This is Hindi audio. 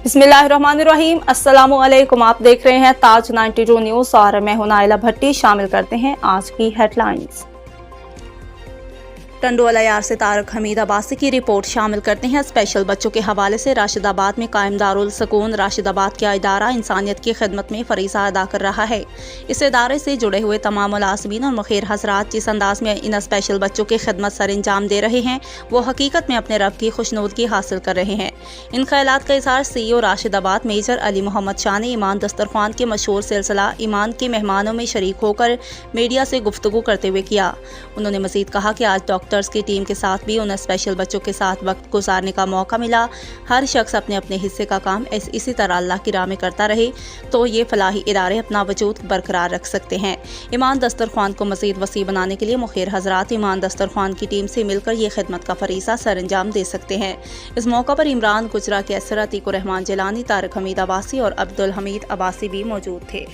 बिस्मिल्लाहिर्रहमानिर्रहीम। अस्सलामुअलैकुम। आप देख रहे हैं ताज 92 न्यूज़ और मैं हूं नाइला भट्टी। शामिल करते हैं आज की हेडलाइंस। टंडोला यार से तारक हमीद अब्बासी की रिपोर्ट शामिल करते हैं। स्पेशल बच्चों के हवाले से राशिदाबाद में कायम दारुल सकून राशिदाबाद का इदारा इंसानियत की खिदमत में फरीज़ा अदा कर रहा है। इस इदारे से जुड़े हुए तमाम मुलाज़िमीन और मुखिर हज़रात जिस अंदाज में इन स्पेशल बच्चों की खिदमत सर अंजाम दे रहे हैं वो हकीकत में अपने रब की खुशनुदगी हासिल कर रहे हैं। इन ख्यालात का इज़हार CEO राशिदाबाद मेजर अली मोहम्मद शाह ने ईमान दस्तरख्वान के मशहूर सिलसिला ईमान के मेहमानों में शरीक होकर मीडिया से गुफ्तगू करते हुए किया। उन्होंने मज़ीद कहा कि आज डॉक्टर्स की टीम के साथ भी उन स्पेशल बच्चों के साथ वक्त गुजारने का मौका मिला। हर शख्स अपने अपने हिस्से का काम इसी तरह अल्लाह की राह में करता रहे तो ये फलाही इदारे अपना वजूद बरकरार रख सकते हैं। ईमान दस्तरख्वान को मज़ीद वसी बनाने के लिए मुखिर हज़रात ईमान दस्तरख्वान की टीम से मिलकर ये खिदमत का फरीज़ा सर अंजाम दे सकते हैं। इस मौका पर इमरान गुजरा के असर, अतीकुर रहमान जिलानी, तारक हमीद अब्बासी और अब्दुल हमीद अब्बासी भी मौजूद थे।